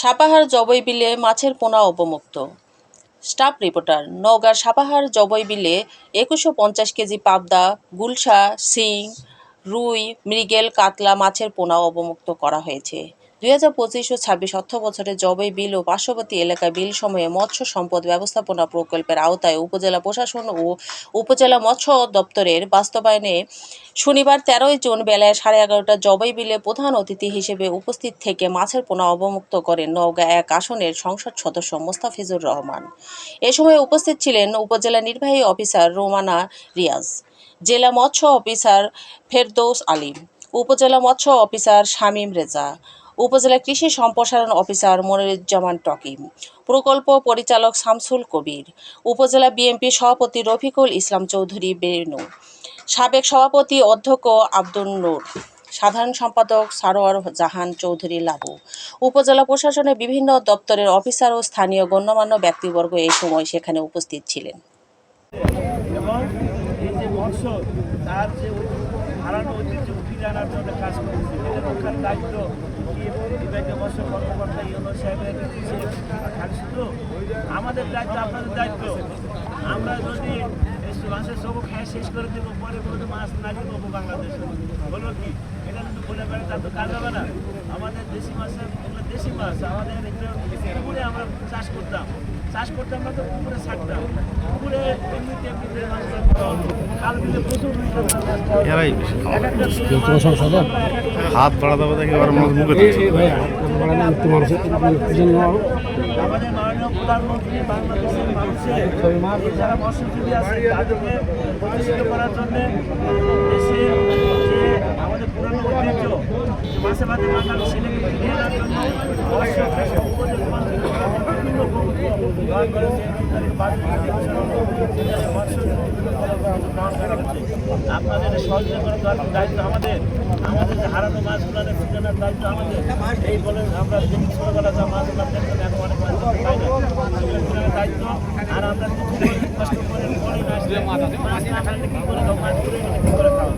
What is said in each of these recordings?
সাপাহার জবই বিলে মাছের পোনা অবমুক্ত। Staff reporter. নওগাঁর সাপাহার জবই বিলে ২১৫০ কেজি পাবদা, গুলশা, শিং, রুই, মৃগেল, কাতলা মাছের পোনা অবমুক্ত করা হয়েছে। ২০২৫ ও ২৬ অর্থবছরে জবই বিল ও পার্শ্ববর্তী এলাকায় বিল সময়ে মৎস্য সম্পদ ব্যবস্থাপনা প্রকল্পের আওতায় উপজেলা প্রশাসন ও উপজেলা মৎস্য দপ্তরের বাস্তবায়নে শনিবার ১৩ জুন বেলায় ১১:৩০ জবই বিলে প্রধান অতিথি হিসেবে উপস্থিত থেকে মাছের পোনা অবমুক্ত করেন নওগাঁ ১ আসনের সংসদ সদস্য মোস্তাফিজুর রহমান। এ সময় উপস্থিত ছিলেন উপজেলা নির্বাহী অফিসার রোমানা রিয়াজ, জেলা মৎস্য অফিসার ফেরদৌস আলীম, উপজেলা মৎস্য অফিসার শামীম রেজা, উপজেলা কৃষি সম্প্রসারণ অফিসার মনিরুজ্জামান টকিম, প্রকল্প পরিচালক শামসুল কবির, উপজেলা বিএনপি সভাপতি রফিকুল ইসলাম চৌধুরী বেনু, সাবেক সভাপতি অধ্যক্ষ আব্দুল নূর, সাধারণ সম্পাদক সারোয়ার জাহান চৌধুরী লাবু, উপজেলা প্রশাসনের বিভিন্ন দপ্তরের অফিসার ও স্থানীয় গণ্যমান্য ব্যক্তিবর্গ এই সময় সেখানে উপস্থিত ছিলেন। এবং এই যে মৎস্য তার যে হারানো ঐতিহ্য ফিরে আনার জন্য কাজ করছে, এটা রক্ষার দায়িত্ব বিভাগীয় মৎস্য কর্মকর্তা ইউনো সাহেবের থাকছে। শুধু আমাদের দায়িত্ব, আপনাদের দায়িত্ব। আমরা যদি মাছের সবক খায় শেষ করে দেবো, পরে কোনো মাছ না দিব বাংলাদেশে, বলবো কি? এটা কিন্তু বলে পারে, তার তো কাজ হবে না। আমাদের দেশি মাছের, এগুলো দেশি মাছ, আমাদের পুকুরে আমরা চাষ করতাম না, তো পুকুরে ছাড়তাম, পুকুরে এমনিতে খাল বিলে প্রচুর হাত বাড়াতে দেখি আমাদের মাননীয় প্রধানমন্ত্রী বাংলাদেশের মানুষের যারা মৎস্যজীবী আছে তাদেরকে প্রতিষ্ঠিত করার জন্য দেশের যে আমাদের পুরানো ঐতিহ্য মাছে ভাতে মাখাল ছেলেকে ফিরিয়ে আনার জন্য আপনাদের সহযোগিতা করার দায়িত্ব আমাদের, যে হারানো মাছগুলোর ফিরানোর দায়িত্ব আমাদের। এই বলে আমরা ছোটবেলা যা মাছগুলো দেখতাম এখন অনেক মাছ পাই না, সেগুলো ফিরানোর দায়িত্ব। আর আমরা কষ্ট করে মাছ না খাইলে কী করে খাও, মাছ করে গেলে কী করে খাও।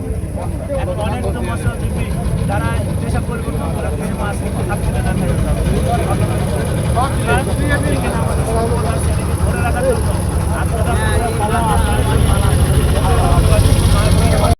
এখন অনেক তো মৎস্যজীবী তারা পেশা পরিবর্তন করে মাছ